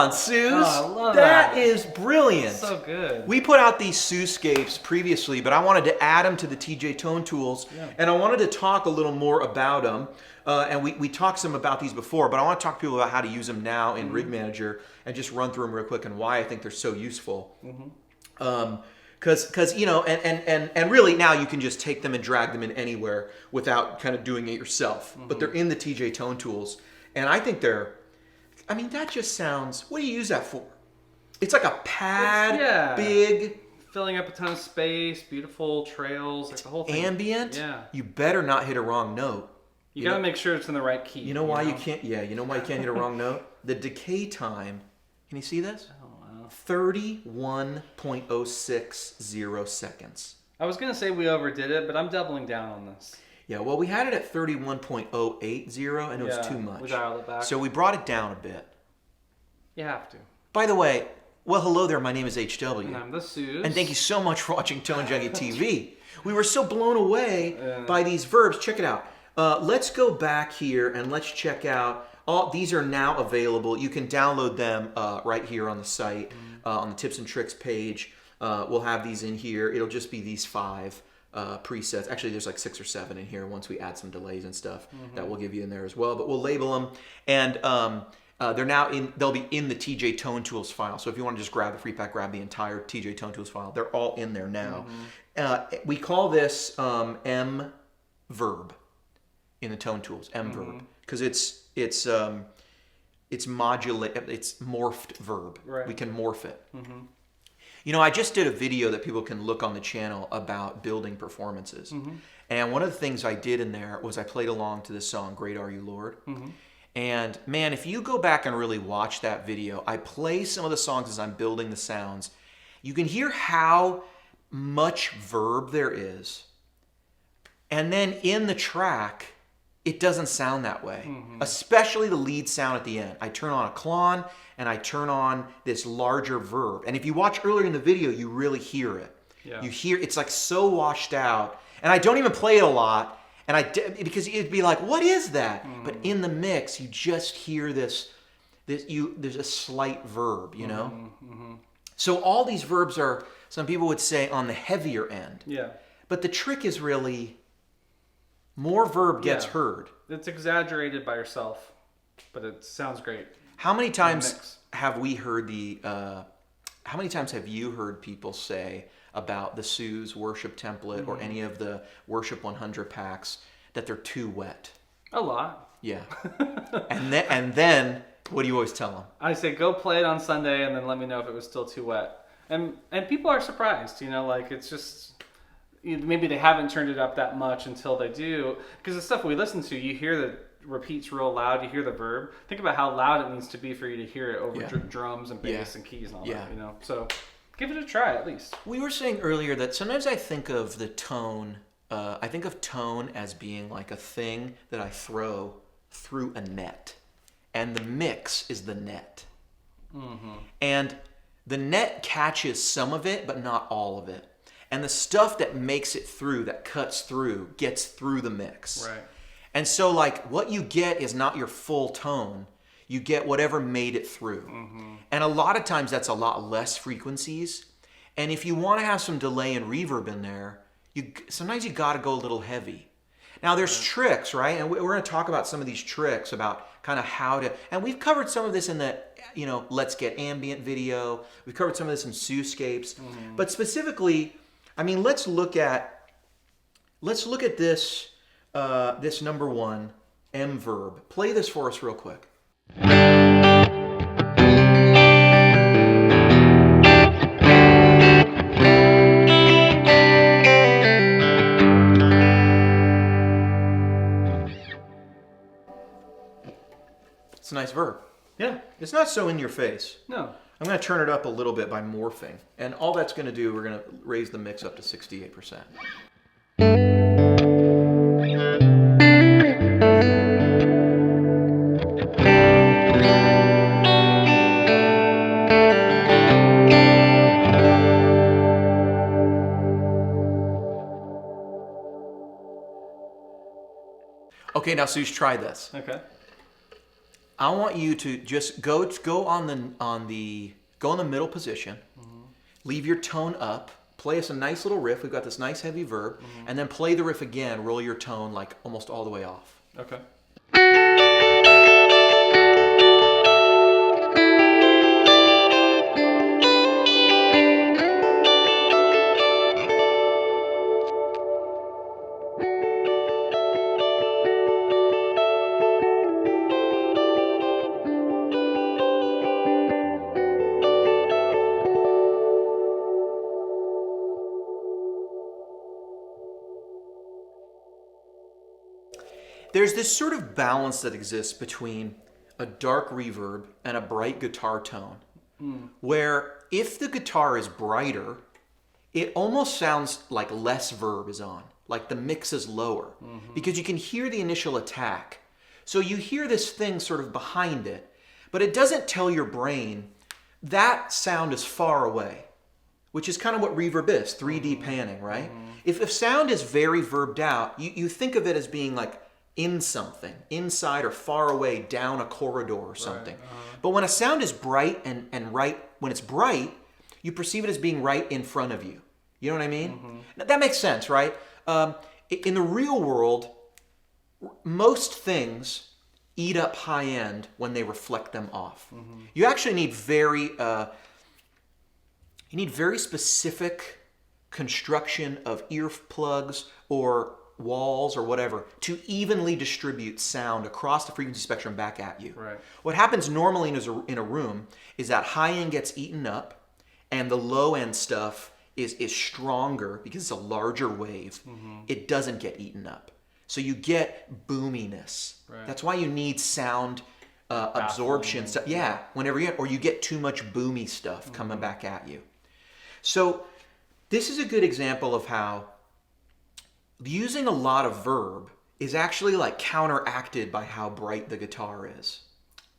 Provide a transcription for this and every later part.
on, Sooze. Oh, I love that that. is brilliant. So good. We put out these Sooze scapes previously, but I wanted to add them to the TJ Tone Tools, and I wanted to talk a little more about them. And we talked some about these before, but I want to talk to people about how to use them now in Rig Manager and just run through them real quick and why I think they're so useful. Because you know, and really now you can just take them and drag them in anywhere without kind of doing it yourself. But they're in the TJ Tone Tools, and I think they're. I mean, that just sounds. What do you use that for? It's like a pad, big. Filling up a ton of space, beautiful trails, like the whole thing. Ambient. Yeah. You better not hit a wrong note. You gotta make sure it's in the right key. You know why you can't? Yeah, you know why you can't hit a wrong note? The decay time. Can you see this? Oh, wow. 31.060 seconds. I was gonna say we overdid it, but I'm doubling down on this. Yeah, well, we had it at 31.080, and it was too much. We dialed it back. So we brought it down a bit. You have to. By the way, well, hello there. My name is HW. And I'm the Sooze. And thank you so much for watching Tone Junkie TV. We were so blown away by these verbs. Check it out. Let's go back here and let's check out. All these are now available. You can download them right here on the site, on the tips and tricks page. We'll have these in here. It'll just be these 5 presets. Actually, there's like 6 or 7 in here once we add some delays and stuff that we'll give you in there as well. But we'll label them, and they're now in. They'll be in the TJ Tone Tools file. So if you want to just grab the free pack, grab the entire TJ Tone Tools file. They're all in there now. We call this M verb in the Tone Tools. M verb because it's modulate. It's morphed verb. Right. We can morph it. You know, I just did a video that people can look on the channel about building performances. And one of the things I did in there was I played along to this song, Great Are You, Lord. And man, if you go back and really watch that video, I play some of the songs as I'm building the sounds. You can hear how much verb there is. And then in the track, it doesn't sound that way, especially the lead sound at the end. I turn on a clon and I turn on this larger verb. And if you watch earlier in the video, you really hear it. You hear it's like so washed out. And I don't even play it a lot, and because it'd be like, what is that? But in the mix, you just hear there's a slight verb, you know. So all these verbs are, some people would say, on the heavier end. Yeah. But the trick is really more verb gets heard. It's exaggerated by yourself, but it sounds great. How many times have we heard how many times have you heard people say about the Sooze worship template or any of the worship 100 packs that they're too wet? A lot. Yeah. and then what do you always tell them? I say go play it on Sunday and then let me know if it was still too wet. And people are surprised, you know, like it's just maybe they haven't turned it up that much until they do, because the stuff we listen to, you hear the repeats real loud, you hear the verb. Think about how loud it needs to be for you to hear it over drums and bass and keys and all that, you know. So give it a try at least. We were saying earlier that sometimes I think of the tone, I think of tone as being like a thing that I throw through a net. And the mix is the net. And the net catches some of it, but not all of it. And the stuff that makes it through, that cuts through, gets through the mix. Right. And so like what you get is not your full tone. You get whatever made it through. And a lot of times that's a lot less frequencies. And if you want to have some delay and reverb in there, sometimes you got to go a little heavy. Now there's tricks, right? And we're going to talk about some of these tricks about kind of how to, and we've covered some of this in the, you know, Let's Get Ambient video. We've covered some of this in Sooze scapes. But specifically, I mean, let's look at this, this number 1, M verb. Play this for us real quick. It's a nice verb. Yeah. It's not so in your face. No. I'm going to turn it up a little bit by morphing. And all that's going to do, we're going to raise the mix up to 68%. Okay, now Sooze, try this. Okay. I want you to just go on the middle position, leave your tone up, play us a nice little riff. We've got this nice heavy verb, and then play the riff again. Roll your tone like almost all the way off. Okay. There's this sort of balance that exists between a dark reverb and a bright guitar tone, where if the guitar is brighter, it almost sounds like less verb is on, like the mix is lower, because you can hear the initial attack. So you hear this thing sort of behind it, but it doesn't tell your brain that sound is far away, which is kind of what reverb is, 3D panning, right? If sound is very verbed out, you think of it as being like in something, inside or far away, down a corridor or something. Right. But when a sound is bright and right, when it's bright, you perceive it as being right in front of you. You know what I mean? That makes sense, right? In the real world, most things eat up high end when they reflect them off. You actually need very specific construction of earplugs or walls or whatever to evenly distribute sound across the frequency spectrum back at you. Right. What happens normally in a room is that high end gets eaten up and the low end stuff is stronger because it's a larger wave. It doesn't get eaten up. So you get boominess. Right. That's why you need sound absorption stuff. Yeah, whenever or you get too much boomy stuff coming back at you. So this is a good example of how using a lot of verb is actually like counteracted by how bright the guitar is.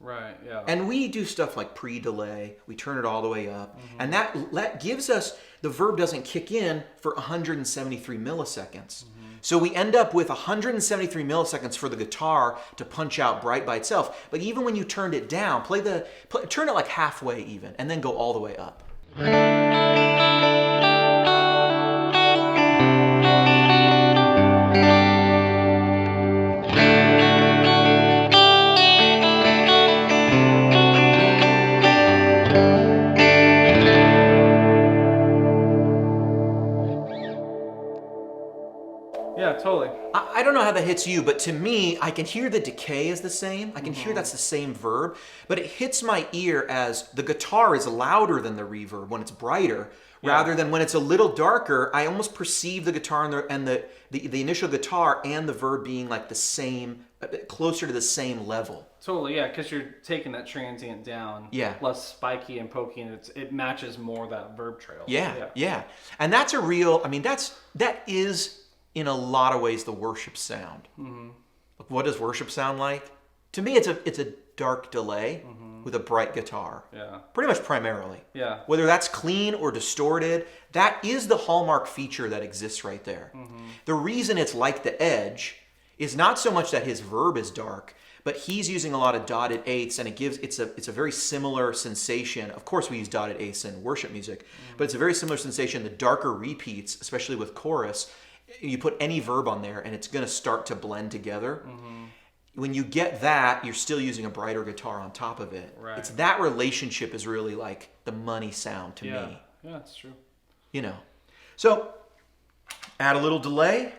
Right, yeah. And we do stuff like pre-delay, we turn it all the way up, and that gives us, the verb doesn't kick in for 173 milliseconds. So we end up with 173 milliseconds for the guitar to punch out bright by itself. But even when you turned it down, turn it like halfway even, and then go all the way up. Yeah, totally. I don't know how that hits you, but to me, I can hear the decay is the same. I can hear that's the same verb, but it hits my ear as the guitar is louder than the reverb when it's brighter, rather than when it's a little darker. I almost perceive the guitar and the initial guitar and the verb being like the same, closer to the same level. Totally, yeah, because you're taking that transient down. Yeah. Less spiky and pokey, and it matches more that verb trail. Yeah. And that's a real, I mean, that is in a lot of ways the worship sound. What does worship sound like? To me, it's a dark delay with a bright guitar. Yeah. Pretty much primarily. Yeah. Whether that's clean or distorted, that is the hallmark feature that exists right there. The reason it's like the Edge is not so much that his verb is dark, but he's using a lot of dotted eighths, and it's a very similar sensation. Of course, we use dotted eighths in worship music, but it's a very similar sensation. The darker repeats, especially with chorus, you put any verb on there and it's going to start to blend together. When you get that, you're still using a brighter guitar on top of it. Right. It's that relationship is really like the money sound to me. Yeah, that's true. You know. So add a little delay.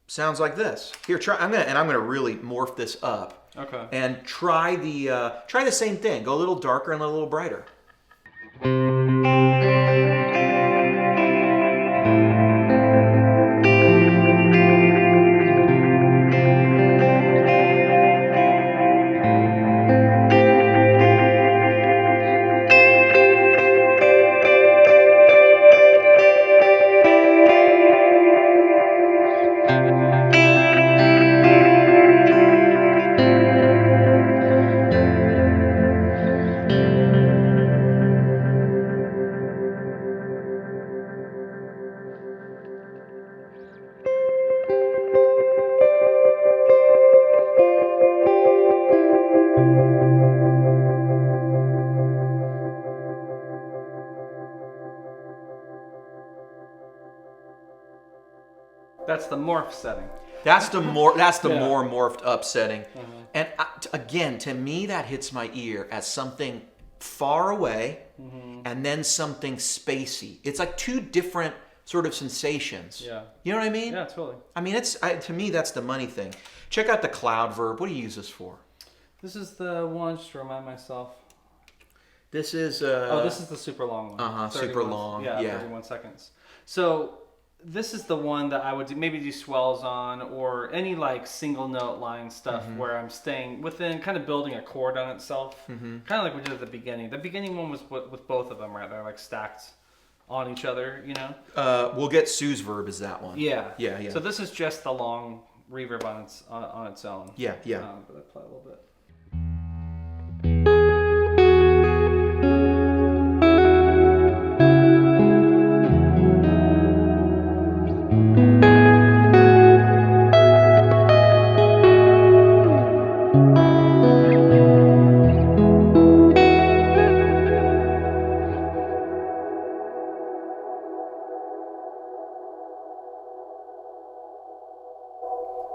Sounds like this. Here, try. I'm gonna really morph this up. Okay. And try the same thing. Go a little darker and a little brighter. That's the morph setting. That's the more Yeah. more morphed up setting. And again, to me, that hits my ear as something far away and then something spacey. It's like two different sort of sensations. Yeah. You know what I mean? Yeah, totally. I mean, to me, that's the money thing. Check out the cloud verb. What do you use this for? This is the one, just to remind myself. This is... this is the super long one. super long. Yeah, 31 seconds. So this is the one that I would maybe do swells on, or any like single note line stuff where I'm staying within, kind of building a chord on itself. Kind of like we did at the beginning. The beginning one was with both of them, right? They're like stacked on each other, you know? We'll get Sooze verb is that one. Yeah. Yeah. So this is just the long reverb on its own. Yeah. But I play a little bit.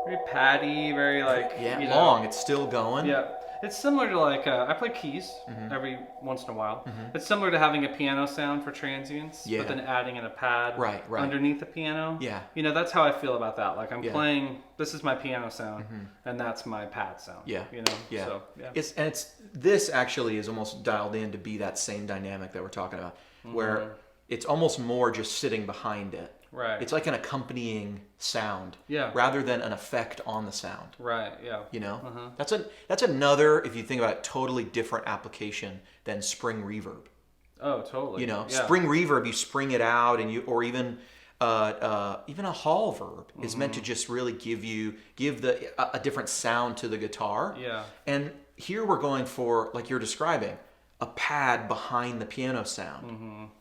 Very patty, very like long. It's still going. Yeah, it's similar to like I play keys every once in a while. It's similar to having a piano sound for transients, but then adding in a pad right underneath the piano. Yeah, you know, that's how I feel about that. Like I'm playing, this is my piano sound, and that's my pad sound. Yeah, you know. Yeah, so, It's this actually is almost dialed in to be that same dynamic that we're talking about, where it's almost more just sitting behind it. Right. It's like an accompanying sound, rather than an effect on the sound. Right. Yeah. You know, that's another, if you think about it, totally different application than spring reverb. Oh, totally. You know, spring reverb, you spring it out, and or even a hall verb is meant to just really give a different sound to the guitar. Yeah. And here we're going for, like you're describing, a pad behind the piano sound.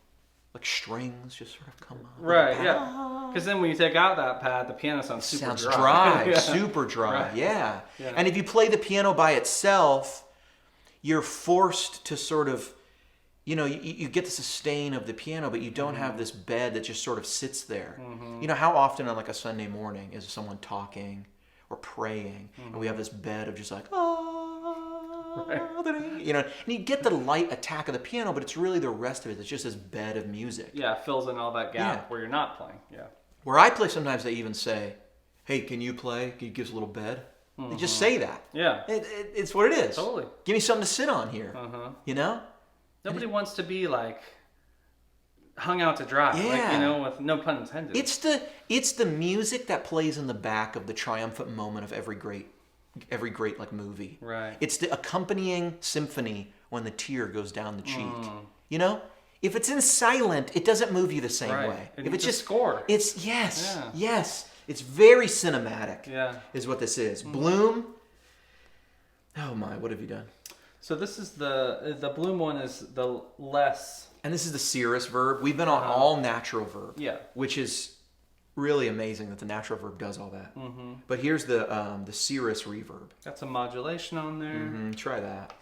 Like strings just sort of come on. Right, yeah. Because then when you take out that pad, the piano sounds dry. Super dry, right. yeah. And if you play the piano by itself, you're forced to sort of, you know, you get the sustain of the piano, but you don't have this bed that just sort of sits there. You know, how often on like a Sunday morning is someone talking or praying, and we have this bed of just like, Right. You know, and you get the light attack of the piano, but it's really the rest of it. It's just this bed of music. Yeah, it fills in all that gap where you're not playing. Yeah. Where I play, sometimes they even say, "Hey, can you play? Can you give us a little bed?" They just say that. Yeah. It's what it is. Totally. Give me something to sit on here. You know. Nobody wants to be like hung out to dry. Yeah. Like, you know, with no pun intended. It's the music that plays in the back of the triumphant moment of every great like movie. Right. It's the accompanying symphony when the tear goes down the cheek. You know, if it's in silent, it doesn't move you the same way. And if it's just score, it's yes. It's very cinematic. Yeah. Is what this is. Bloom. Oh my, what have you done? So this is the Bloom one is the less. And this is the cirrus verb. We've been on all natural verb. Yeah. Which is really amazing that the natural verb does all that. But here's the cirrus reverb. Got some modulation on there. Try that.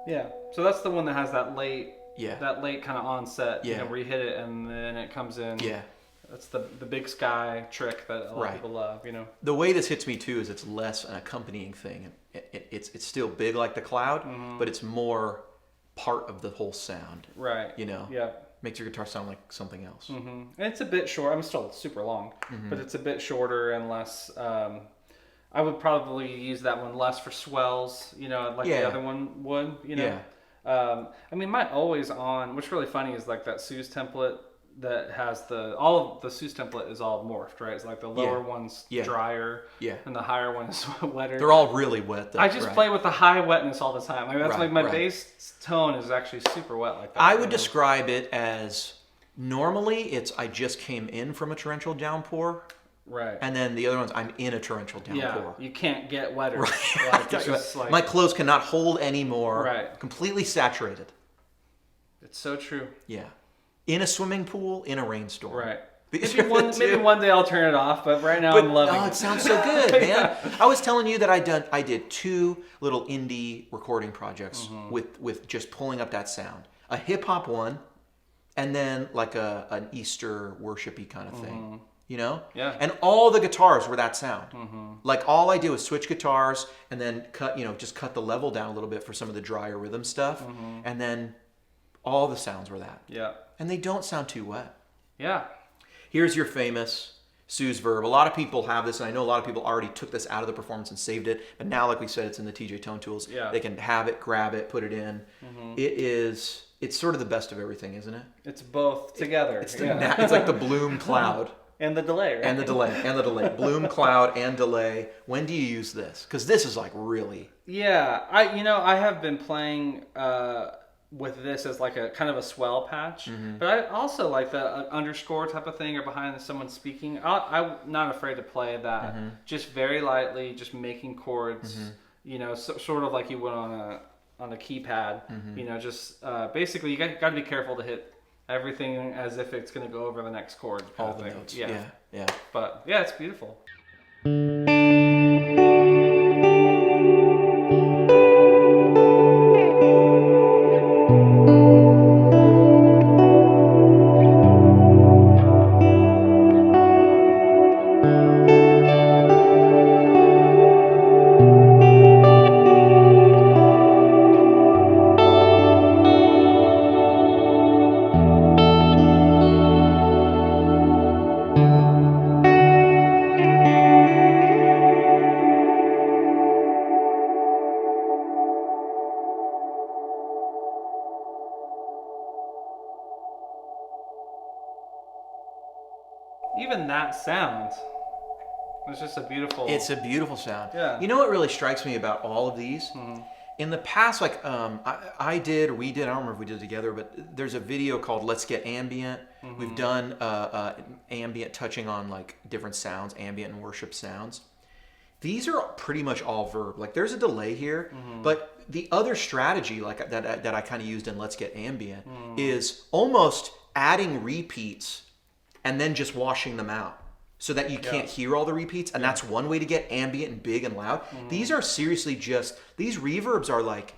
Yeah. So that's the one that has that late kind of onset, you know, where you hit it and then it comes in. Yeah. That's the big sky trick that a lot of people love, you know. The way this hits me too is it's less an accompanying thing. It's still big like the cloud, but it's more part of the whole sound. Right. You know. Yeah. Makes your guitar sound like something else. And it's a bit short. I'm still super long, but it's a bit shorter and less. I would probably use that one less for swells, you know, like the other one would, you know. I mean, my always on, what's really funny is like that Sooze template that has all of the Sooze template is all morphed, right? It's like the lower one's drier, and the higher one is wetter. They're all really wet, though. I just play with the high wetness all the time. Like that's like my bass tone is actually super wet like that. I would describe it as Normally, it's I just came in from a torrential downpour, Right. and then the other ones I'm in a torrential Yeah, downpour. you can't get wetter. Right. Like, it's just like, My clothes cannot hold anymore. Right. Completely saturated. it's so true. Yeah. In a swimming pool, in a rainstorm. Right. These Maybe are the two. one day I'll turn it off, but right now But I'm loving it sounds so good, man. I was telling you that I did 2 little indie recording projects with just pulling up that sound. A hip hop one, and then like an Easter worshipy kind of thing. You know? Yeah. And all the guitars were that sound. Like all I did was switch guitars and then just cut the level down a little bit for some of the drier rhythm stuff. And then all the sounds were that. Yeah. And they don't sound too wet. Yeah. Here's your famous Sooze verb. A lot of people have this, and I know a lot of people already took this out of the performance and saved it. But now, like we said, it's in the TJ Tone Tools. Yeah. They can have it, grab it, put it in. It's sort of the best of everything, isn't it? It's both together. It's like the bloom cloud. And the delay, right? And the delay. Bloom cloud and delay. When do you use this? Because this is like really... Yeah, I have been playing with this as like a kind of a swell patch, but I also like the underscore type of thing or behind someone speaking. I'm not afraid to play that, just very lightly, just making chords. Sort of like you would on a keypad. Just basically you got to be careful to hit everything as if it's going to go over the next chord. All the notes. Yeah. But yeah, it's beautiful. Even that sound, it's just a beautiful... It's a beautiful sound. Yeah. You know what really strikes me about all of these? In the past, like we did, I don't remember if we did it together, but there's a video called Let's Get Ambient. We've done ambient touching on like different sounds, ambient and worship sounds. These are pretty much all verb. Like there's a delay here, but the other strategy like that I kind of used in Let's Get Ambient is almost adding repeats and then just washing them out so that you can't hear all the repeats. And that's one way to get ambient and big and loud. These are seriously these reverbs are like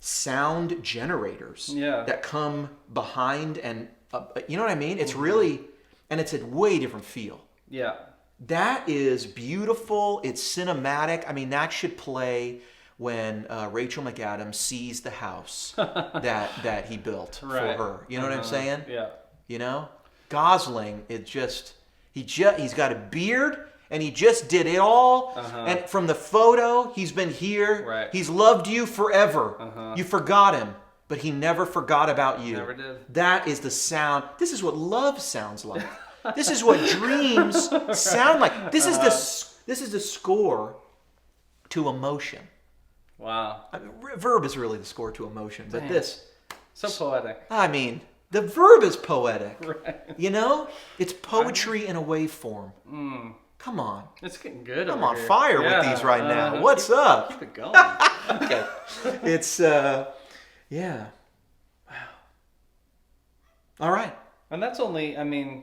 sound generators that come behind and, you know what I mean? It's really, and it's a way different feel. Yeah. That is beautiful. It's cinematic. I mean, that should play when Rachel McAdams sees the house that he built for her. You know what I'm saying? Yeah. You know? Gosling, he's got a beard and he just did it all. And from the photo, he's been here. Right. He's loved you forever. You forgot him, but he never forgot about you. Never did. That is the sound. This is what love sounds like. This is what dreams sound like. This is the score to emotion. Wow. I mean, verb is really the score to emotion, but this, so poetic. I mean, the verb is poetic. Right. You know? It's poetry in a wave form. Come on. It's getting good. I'm over on here. fire with these right now. What's up? Keep it going. Okay. It's, yeah. Wow. All right. And that's only,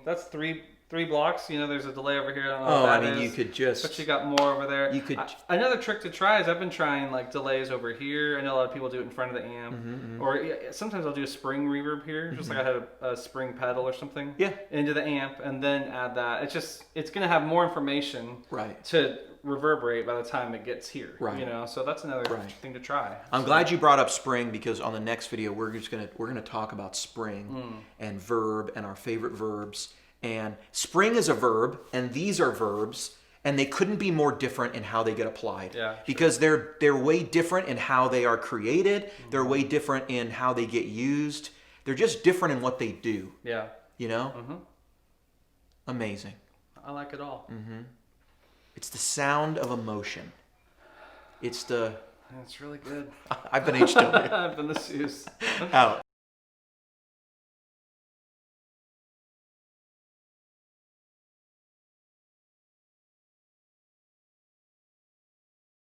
that's three blocks. There's a delay over here. I don't know Oh, what I that mean, is, you could just... But you got more over there. You could... Another trick to try is I've been trying like delays over here. I know a lot of people do it in front of the amp. Or sometimes I'll do a spring reverb here. Just like I had a spring pedal or something. Yeah. Into the amp and then add that. It's going to have more information to reverberate by the time it gets here. Right. So that's another thing to try. I'm glad you brought up spring because on the next video we're gonna talk about spring and verb and our favorite verbs. And spring is a verb, and these are verbs, and they couldn't be more different in how they get applied. Yeah, because they're way different in how they are created. They're way different in how they get used. They're just different in what they do. Yeah. You know? Amazing. I like it all. It's the sound of emotion. It's really good. I've been HW. I've been the Sooze. Out.